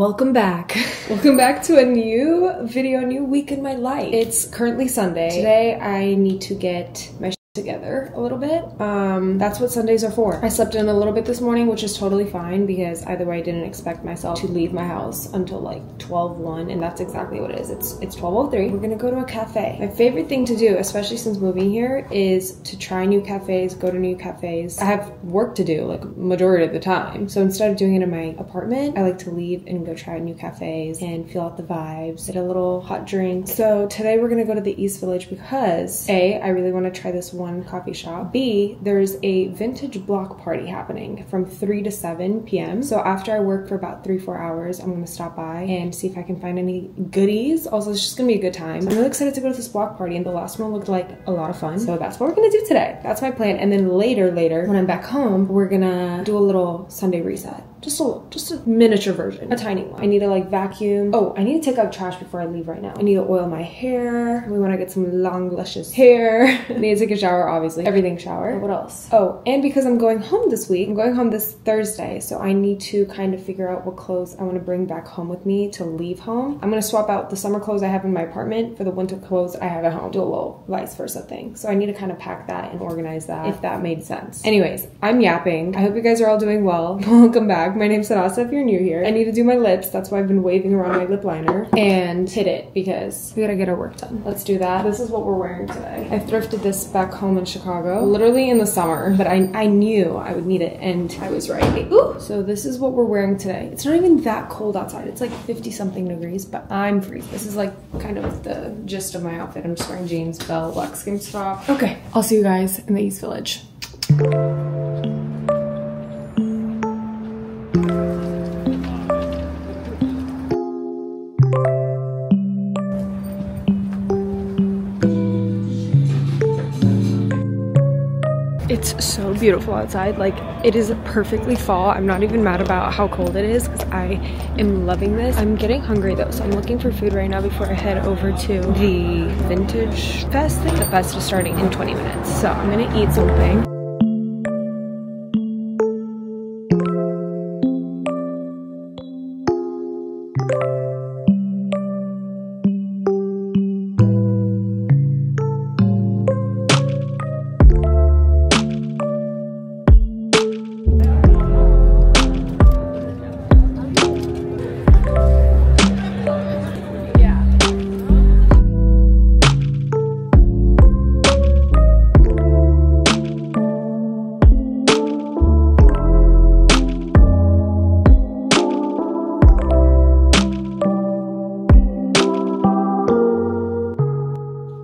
Welcome back. Welcome back to a new video, a new week in my life. It's currently Sunday. Today I need to get my shit together a little bit. That's what Sundays are for. I slept in a little bit this morning, which is totally fine because either way I didn't expect myself to leave my house until like 12:01, and that's exactly what it is. It's 12:03. We're gonna go to a cafe. My favorite thing to do, especially since moving here, is to try new cafes, go to new cafes. I have work to do like majority of the time. So instead of doing it in my apartment, I like to leave and go try new cafes and feel out the vibes, get a little hot drink. So today we're gonna go to the East Village because A, I really wanna try this one coffee shop. B, there's a vintage block party happening from 3 to 7 p.m. So after I work for about 3-4 hours, I'm gonna stop by and see if I can find any goodies. Also, it's just gonna be a good time. I'm really excited to go to this block party, and the last one looked like a lot of fun. So that's what we're gonna do today. That's my plan. And then later, when I'm back home, we're gonna do a little Sunday reset. Just a miniature version, a tiny one. I need to like vacuum. Oh, I need to take out trash before I leave right now. I need to oil my hair. We want to get some long, luscious hair. I need to take a shower, obviously. Everything shower. What else? Oh, and because I'm going home this week, I'm going home this Thursday, so I need to kind of figure out what clothes I want to bring back home with me to leave home. I'm going to swap out the summer clothes I have in my apartment for the winter clothes I have at home. Do a little vice versa thing. So I need to kind of pack that and organize that, if that made sense. Anyways, I'm yapping. I hope you guys are all doing well. Welcome back. My name's Dasa if you're new here. I need to do my lips. That's why I've been waving around my lip liner and hit it because we gotta get our work done. Let's do that. This is what we're wearing today. I thrifted this back home in Chicago, literally in the summer, but I knew I would need it and I was right. Ooh. So this is what we're wearing today. It's not even that cold outside. It's like 50 something degrees, but I'm freezing. This is like kind of the gist of my outfit. I'm just wearing jeans, belt, buckskin top. Okay, I'll see you guys in the East Village. It's so beautiful outside. Like, it is perfectly fall. I'm not even mad about how cold it is because I am loving this. I'm getting hungry though, so I'm looking for food right now before I head over to the Vintage Fest thing. The fest is starting in 20 minutes, so I'm gonna eat something.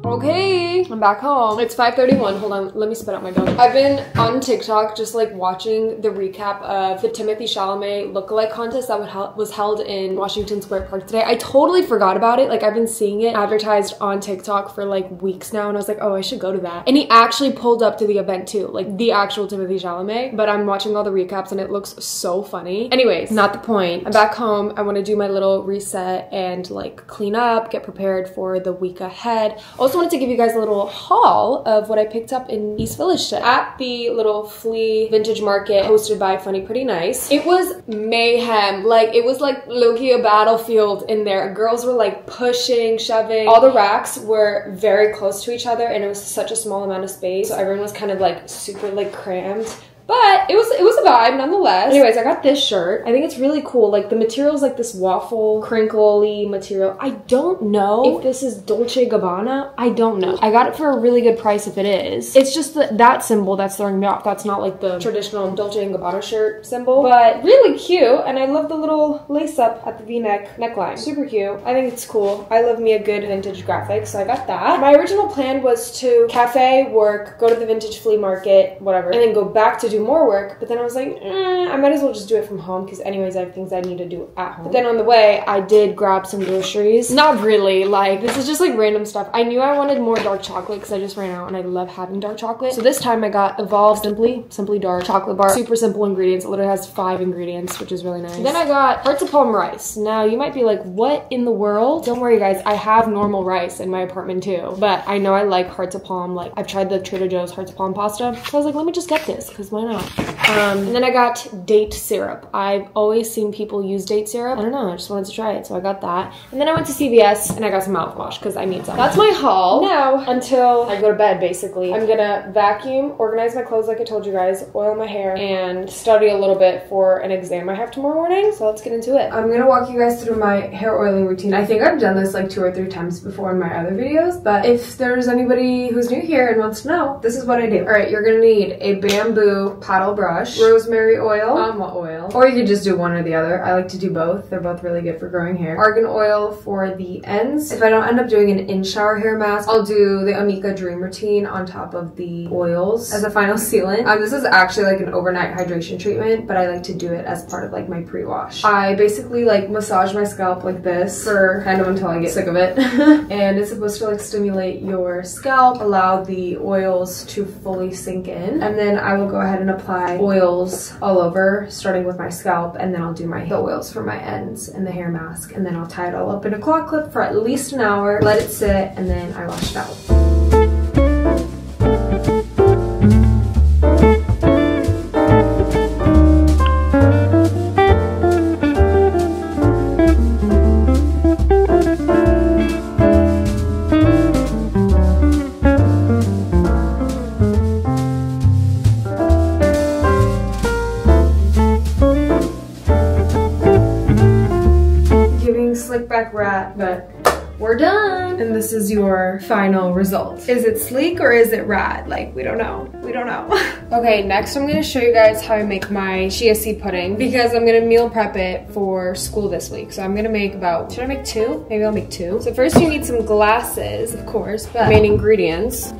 Okay, I'm back home. It's 5:31. Hold on, let me spit out my gum. I've been on TikTok just like watching the recap of the Timothée Chalamet lookalike contest that was held in Washington Square Park today. I totally forgot about it. Like, I've been seeing it advertised on TikTok for like weeks now, and I was like, oh, I should go to that. And he actually pulled up to the event too, like the actual Timothée Chalamet, but I'm watching all the recaps and it looks so funny. Anyways, not the point. I'm back home. I want to do my little reset and like clean up, get prepared for the week ahead. Also wanted to give you guys a little haul of what I picked up in East Village today at the little flea vintage market hosted by Funny Pretty Nice. It was mayhem. Like, it was like low-key a battlefield in there. Girls were like pushing, shoving. All the racks were very close to each other and it was such a small amount of space, so everyone was kind of like super like crammed. But it was a vibe nonetheless. Anyways, I got this shirt. I think it's really cool. Like, the material is like this waffle, crinkly material. I don't know if this is Dolce & Gabbana. I don't know. I got it for a really good price if it is. It's just that symbol that's throwing me off. That's not like the traditional Dolce & Gabbana shirt symbol. But really cute. And I love the little lace up at the V-neck neckline. Super cute. I think it's cool. I love me a good vintage graphic, so I got that. My original plan was to cafe, work, go to the vintage flea market, whatever, and then go back to do more work, but then I was like, I might as well just do it from home because anyways I have things I need to do at home. But then on the way I did grab some groceries. Not really, like, this is just like random stuff. I knew I wanted more dark chocolate because I just ran out and I love having dark chocolate. So this time I got Evolve Simply Dark chocolate bar. Super simple ingredients. It literally has 5 ingredients, which is really nice. Then I got Hearts of Palm rice. Now you might be like, what in the world? Don't worry guys, I have normal rice in my apartment too, but I know I like Hearts of Palm. Like, I've tried the Trader Joe's Hearts of Palm pasta, so I was like, let me just get this because why not? don't know. And then I got date syrup. I've always seen people use date syrup. I don't know, I just wanted to try it, so I got that. And then I went to CVS and I got some mouthwash because I need some. That's my haul. Now, until I go to bed, basically, I'm gonna vacuum, organize my clothes like I told you guys, oil my hair, and study a little bit for an exam I have tomorrow morning. So let's get into it. I'm gonna walk you guys through my hair oiling routine. I think I've done this like 2 or 3 times before in my other videos, but if there's anybody who's new here and wants to know, this is what I do. All right, you're gonna need a bamboo paddle brush, rosemary oil, almond oil, or you could just do one or the other. I like to do both. They're both really good for growing hair. Argan oil for the ends. If I don't end up doing an in-shower hair mask, I'll do the Amika Dream Routine on top of the oils as a final sealant. This is actually like an overnight hydration treatment, but I like to do it as part of like my pre-wash. I basically like massage my scalp like this for kind of until I get sick of it. And it's supposed to like stimulate your scalp, allow the oils to fully sink in. And then I will go ahead and apply oils all over, starting with my scalp, and then I'll do the oils for my ends and the hair mask, and then I'll tie it all up in a claw clip for at least an hour, let it sit, and then I wash it out. Slick back rat, but we're done. And this is your final result. Is it sleek or is it rat? Like, we don't know. We don't know. Okay, next I'm gonna show you guys how I make my chia seed pudding because I'm gonna meal prep it for school this week. So I'm gonna make about, should I make 2? Maybe I'll make 2. So first you need some glasses, of course, but main ingredients: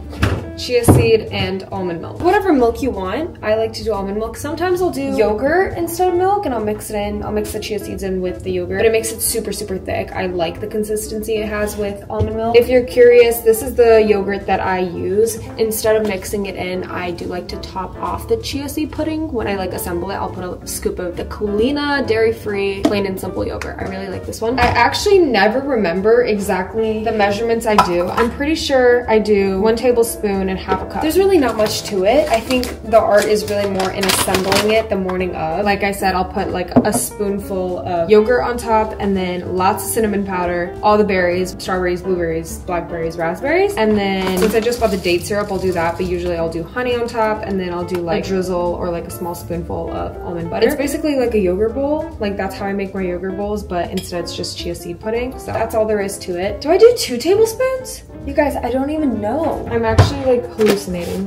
chia seed and almond milk. Whatever milk you want. I like to do almond milk. Sometimes I'll do yogurt instead of milk and I'll mix it in. I'll mix the chia seeds in with the yogurt, but it makes it super, super thick. I like the consistency it has with almond milk. If you're curious, this is the yogurt that I use. Instead of mixing it in, I do like to top off the chia seed pudding. When I like assemble it, I'll put a scoop of the Kalina dairy-free plain and simple yogurt. I really like this one. I actually never remember exactly the measurements I do. I'm pretty sure I do 1 tablespoon and half a cup. There's really not much to it. I think the art is really more in assembling it the morning of. Like I said, I'll put like a spoonful of yogurt on top and then lots of cinnamon powder, all the berries, strawberries, blueberries, blackberries, raspberries. And then since I just bought the date syrup, I'll do that, but usually I'll do honey on top, and then I'll do like a drizzle or like a small spoonful of almond butter. It's basically like a yogurt bowl. Like that's how I make my yogurt bowls, but instead it's just chia seed pudding. So that's all there is to it. Do I do 2 tablespoons? You guys, I don't even know. I'm actually like hallucinating.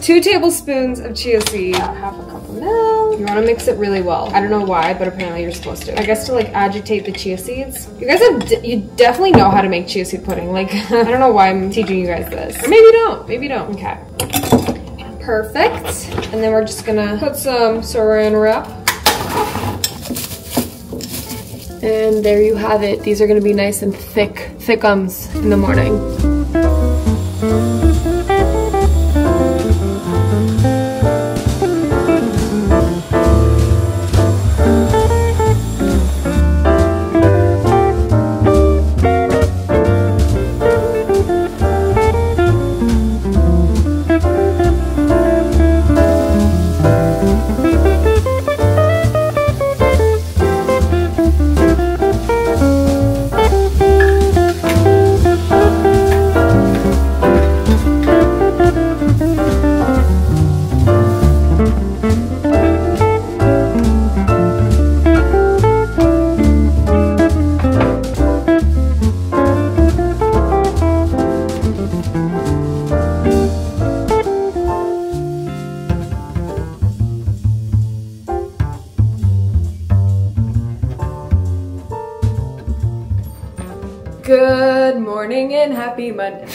2 tablespoons of chia seed, half a cup of milk. You want to mix it really well. I don't know why, but apparently you're supposed to. I guess to like agitate the chia seeds. You guys you definitely know how to make chia seed pudding. Like, I don't know why I'm teaching you guys this. Or maybe you don't, maybe you don't. Okay. Perfect. And then we're just gonna put some saran wrap. And there you have it. These are gonna be nice and thickums in the morning. Good morning and happy Monday.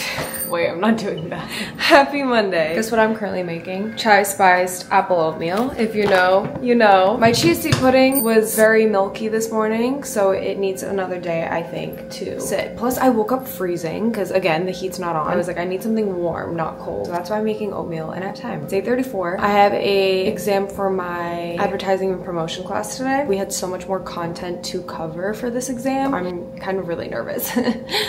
Wait, I'm not doing that. Happy Monday. Guess what I'm currently making? Chai spiced apple oatmeal. If you know, you know. My chia seed pudding was very milky this morning, so it needs another day, I think, to sit. Plus, I woke up freezing because, again, the heat's not on. I was like, I need something warm, not cold. So that's why I'm making oatmeal, and at time. It's 8:34. I have a exam for my advertising and promotion class today. We had so much more content to cover for this exam. I'm kind of really nervous,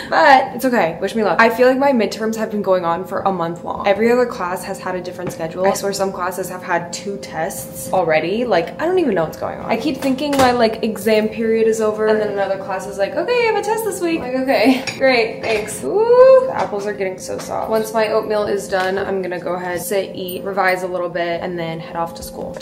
but it's okay. Wish me luck. I feel like my midterm midterms have been going on for a month long. Every other class has had a different schedule. I swear some classes have had 2 tests already. Like, I don't even know what's going on. I keep thinking my like exam period is over, and then another class is like, okay, I have a test this week. I'm like, okay, great, thanks. Ooh, the apples are getting so soft. Once my oatmeal is done, I'm gonna go ahead, sit, eat, revise a little bit, and then head off to school.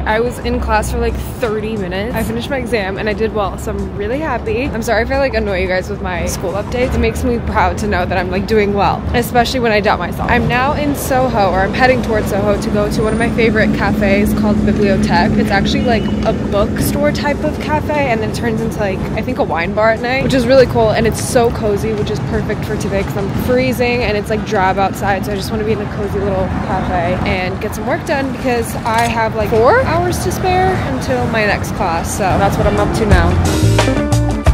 I was in class for like 30 minutes. I finished my exam and I did well, so I'm really happy. I'm sorry if I like annoy you guys with my school updates. It makes me proud to know that I'm like doing well, especially when I doubt myself. I'm now in Soho, or I'm heading towards Soho to go to one of my favorite cafes called Bibliothèque. It's actually like a bookstore type of cafe, and then it turns into like, I think, a wine bar at night, which is really cool, and it's so cozy, which is perfect for today because I'm freezing and it's like drab outside, so I just want to be in a cozy little cafe and get some work done because I have like 4 hours to spare until my next class, so that's what I'm up to now.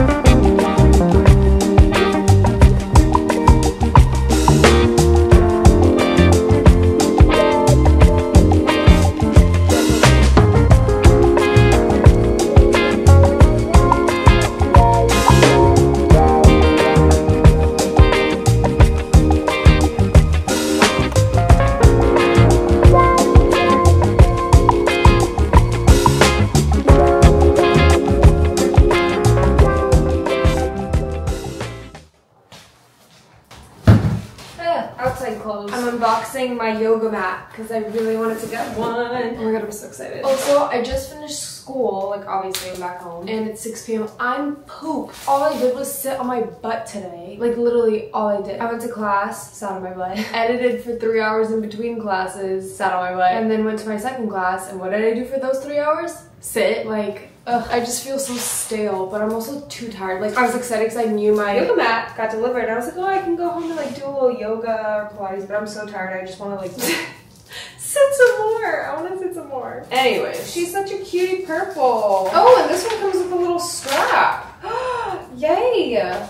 Clothes. I'm unboxing my yoga mat because I really wanted to get one. Oh my god, I'm so excited. Also, I just finished school, like obviously I'm back home, and it's 6 p.m. I'm pooped. All I did was sit on my butt today. Like literally all I did. I went to class, sat on my butt, edited for 3 hours in between classes, sat on my butt, and then went to my second class, and what did I do for those 3 hours? Sit. Like, ugh, I just feel so stale, but I'm also too tired. Like, I was excited because I knew my yoga mat got delivered, and I was like, oh, I can go home and like do a little yoga or Pilates, but I'm so tired, I just want to like sit some more. I want to sit some more. Anyway, she's such a cutie purple. Oh, and this one comes with a little strap. Yay!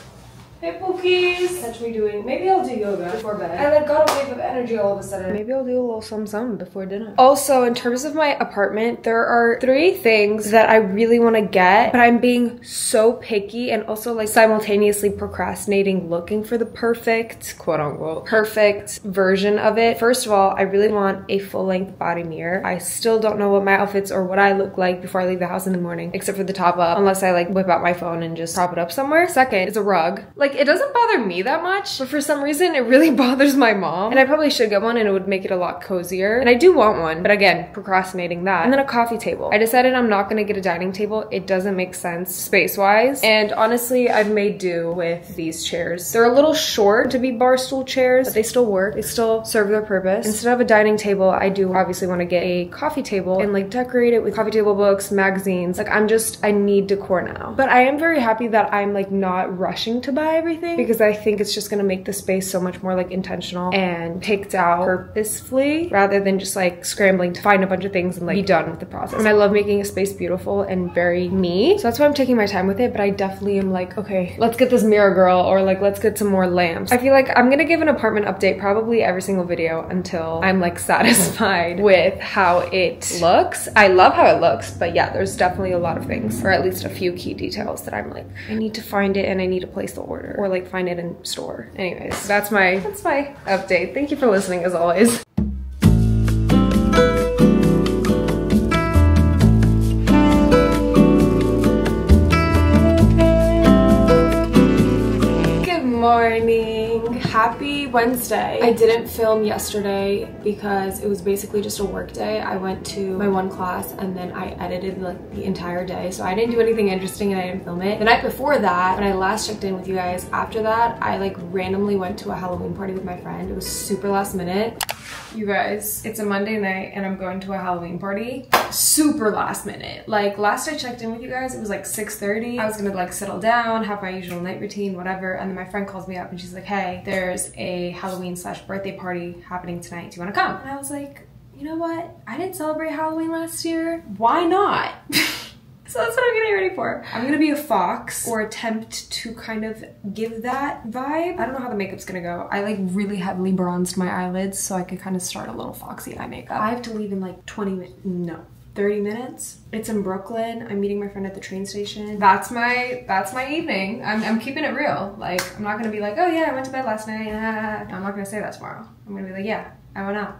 Hey Pookies! Catch me doing, maybe I'll do yoga before bed. I like got a wave of energy all of a sudden. Maybe I'll do a little something before dinner. Also, in terms of my apartment, there are 3 things that I really want to get, but I'm being so picky and also like simultaneously procrastinating looking for the perfect, quote unquote, perfect version of it. First of all, I really want a full-length body mirror. I still don't know what my outfits or what I look like before I leave the house in the morning, except for the top up, unless I like whip out my phone and just prop it up somewhere. Second is a rug. Like, it doesn't bother me that much, but for some reason it really bothers my mom, and I probably should get one and it would make it a lot cozier, and I do want one, but again, procrastinating that. And then a coffee table. I decided I'm not gonna get a dining table. It doesn't make sense space-wise, and honestly, I've made do with these chairs. They're a little short to be bar stool chairs, but they still work. They still serve their purpose. Instead of a dining table, I do obviously want to get a coffee table and like decorate it with coffee table books, magazines. Like, I need decor now. But I am very happy that I'm like not rushing to buy everything, because I think it's just gonna make the space so much more like intentional and picked out purposefully rather than just like scrambling to find a bunch of things and like be done with the process. And I love making a space beautiful and very me, so that's why I'm taking my time with it. But I definitely am like, okay, let's get this mirror, girl, or like let's get some more lamps. I feel like I'm gonna give an apartment update probably every single video until I'm like satisfied with how it looks. I love how it looks, but yeah, there's definitely a lot of things, or at least a few key details that I'm like, I need to find it and I need to place the order, or like find it in store. Anyways, that's my update. Thank you for listening as always. Good morning. Happy Wednesday. I didn't film yesterday because it was basically just a work day. I went to my one class and then I edited like the entire day, so I didn't do anything interesting and I didn't film it. The night before that, when I last checked in with you guys, after that I like randomly went to a Halloween party with my friend. It was super last minute. You guys, it's a Monday night and I'm going to a Halloween party. Super last minute. Like, last I checked in with you guys, it was like 6:30. I was gonna like settle down, have my usual night routine, whatever, and then my friend calls me up and she's like, hey, there's a Halloween/birthday party happening tonight. Do you wanna come? And I was like, you know what? I didn't celebrate Halloween last year. Why not? So that's what I'm getting ready for. I'm gonna be a fox, or attempt to kind of give that vibe. I don't know how the makeup's gonna go. I like really heavily bronzed my eyelids so I could kind of start a little foxy eye makeup. I have to leave in like 20 minutes, no, 30 minutes. It's in Brooklyn. I'm meeting my friend at the train station. That's my evening. I'm keeping it real. Like, I'm not gonna be like, oh yeah, I went to bed last night. I'm not gonna say that tomorrow. I'm gonna be like, yeah, I went out.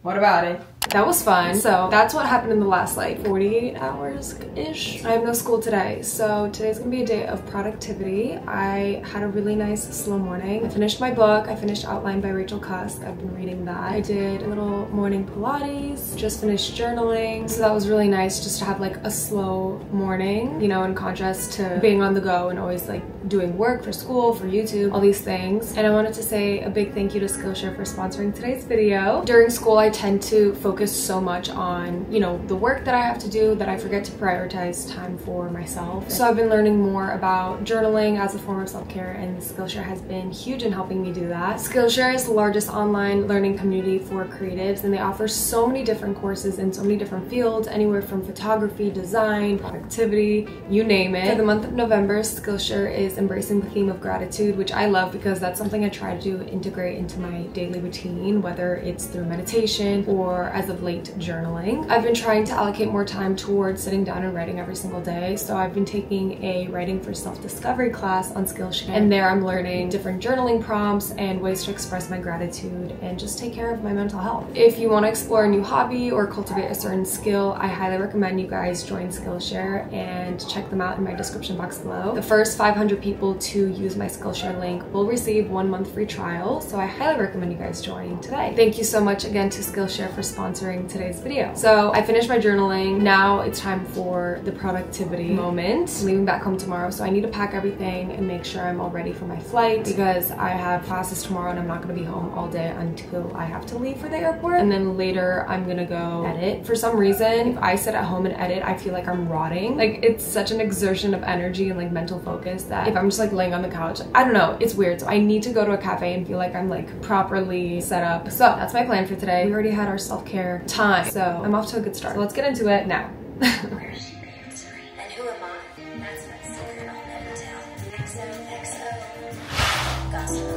What about it? That was fun. So that's what happened in the last like 48 hours-ish. I have no school today, so today's gonna be a day of productivity. I had a really nice slow morning. I finished my book. I finished Outline by Rachel Cusk. I've been reading that. I did a little morning Pilates, just finished journaling. So that was really nice just to have like a slow morning, you know, in contrast to being on the go and always like doing work for school, for YouTube, all these things. And I wanted to say a big thank you to Skillshare for sponsoring today's video. During school, I tend to focus so much on, you know, the work that I have to do that I forget to prioritize time for myself. So I've been learning more about journaling as a form of self-care, and Skillshare has been huge in helping me do that. Skillshare is the largest online learning community for creatives, and they offer so many different courses in so many different fields, anywhere from photography, design, productivity, you name it. For the month of November, Skillshare is embracing the theme of gratitude, which I love because that's something I try to integrate into my daily routine, whether it's through meditation or as of late journaling. I've been trying to allocate more time towards sitting down and writing every single day, so I've been taking a writing for self-discovery class on Skillshare, and there I'm learning different journaling prompts and ways to express my gratitude and just take care of my mental health. If you want to explore a new hobby or cultivate a certain skill, I highly recommend you guys join Skillshare and check them out in my description box below. The first 500 people to use my Skillshare link will receive 1 month free trial, so I highly recommend you guys join today. Thank you so much again to Skillshare for sponsoring today's video. So I finished my journaling. Now it's time for the productivity moment. I'm leaving back home tomorrow, so I need to pack everything and make sure I'm all ready for my flight because I have classes tomorrow and I'm not going to be home all day until I have to leave for the airport. And then later I'm gonna go edit. For some reason, if I sit at home and edit, I feel like I'm rotting. Like, it's such an exertion of energy and like mental focus that if I'm just like laying on the couch, I don't know, it's weird. So I need to go to a cafe and feel like I'm like properly set up. So that's my plan for today. We already had our self-care time, so I'm off to a good start. So let's get into it now. Where is she answering? And who am I? That's my secret I'll never tell. XOXO. Gossip.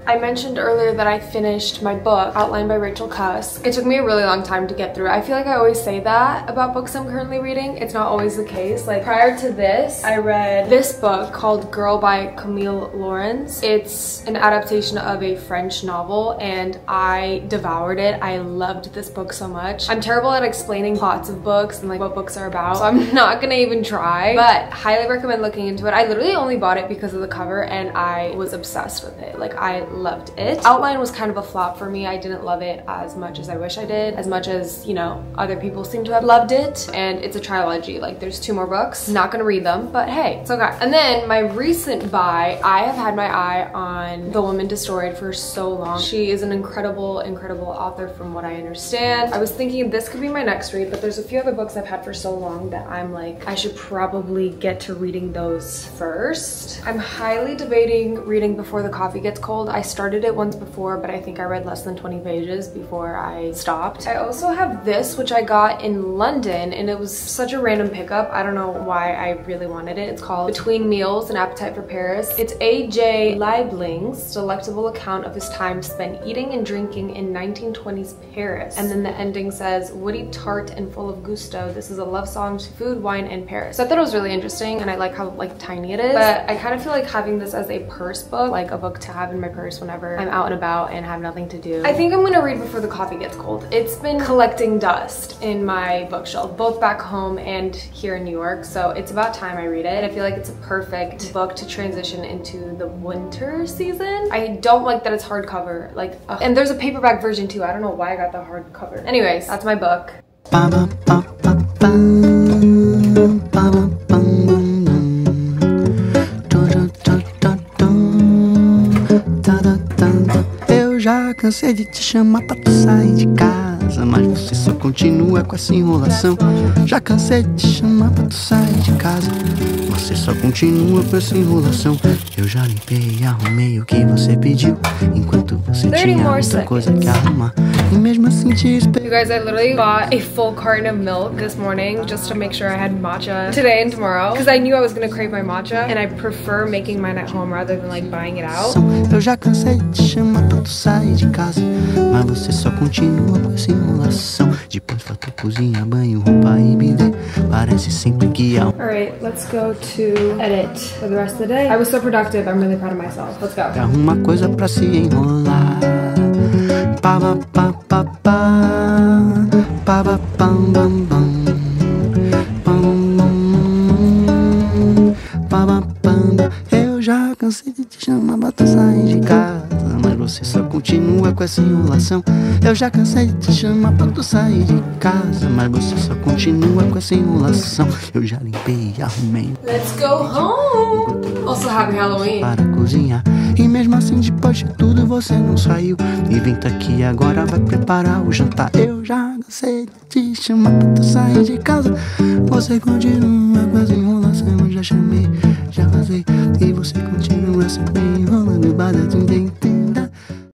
I mentioned earlier that I finished my book, Outline by Rachel Cusk. It took me a really long time to get through. I feel like I always say that about books I'm currently reading. It's not always the case. Like, prior to this, I read this book called Girl by Camille Laurens. It's an adaptation of a French novel, and I devoured it. I loved this book so much. I'm terrible at explaining plots of books and like what books are about, so I'm not gonna even try, but highly recommend looking into it. I literally only bought it because of the cover, and I was obsessed with it. Like, I loved it. Outline was kind of a flop for me. I didn't love it as much as I wish I did, as much as, you know, other people seem to have loved it. And it's a trilogy. Like, there's 2 more books. Not gonna read them, but hey, it's okay. And then my recent buy, I have had my eye on The Woman Destroyed for so long. She is an incredible, incredible author from what I understand. I was thinking this could be my next read, but there's a few other books I've had for so long that I'm like, I should probably get to reading those first. I'm highly debating reading Before the Coffee Gets Cold. I started it once before, but I think I read less than 20 pages before I stopped. I also have this, which I got in London, and it was such a random pickup. I don't know why I really wanted it. It's called Between Meals, An Appetite for Paris. It's A.J. Liebling's delectable account of his time spent eating and drinking in 1920s Paris. And then the ending says, woody, tart, and full of gusto, this is a love song to food, wine, and Paris. So I thought it was really interesting, and I like how like tiny it is, but I kind of feel like having this as a purse book, like a book to have in my purse whenever I'm out and about and have nothing to do. I think I'm gonna read Before the Coffee Gets Cold. It's been collecting dust in my bookshelf, both back home and here in New York, so it's about time I read it. I feel like it's a perfect book to transition into the winter season. I don't like that it's hardcover, like, and there's a paperback version too. I don't know why I got the hardcover. Anyways, that's my book. Eu já cansei de te chamar pra tu sair de casa, mas você só continua com essa enrolação. Já cansei de te chamar pra tu sair de casa, você só continua com essa enrolação. Eu já limpei e arrumei o que você pediu, enquanto você 30 tinha more outra coisa seconds. que arrumar. E mesmo assim te You esperei. guys, I literally bought a full carton of milk this morning just to make sure I had matcha today and tomorrow because I knew I was gonna crave my matcha and I prefer making mine at home rather than like buying it out. Eu já cansei de te chamar pra tu sair de casa, mas você só continua com essa enrolação. Depois vai tu cozinha, banho, roupa e bidê. Parece sempre que há Alright, let's go to edit for the rest of the day. I was so productive, I'm really proud of myself. Let's go. arruma coisa pra se enrolar. Pa pa pa pa pa pa pa pam bam bam pam pa pa pam. Eu já cansei de te chamar pra tu sair de casa, mas você só continua com essa enrolação. Eu já cansei de te chamar pra tu sair de casa, mas você só continua com essa enrolação. Eu já limpei e arrumei Let's go home. Also, happy Halloween. para cozinhar, e mesmo assim depois de tudo você não saiu. E vem tá aqui agora, vai preparar o jantar. Eu já cansei de te chamar pra tu sair de casa, você continua com essa enrolação. Eu já chamei, já vazei, e você continua sempre enrolando. Bada de dentro.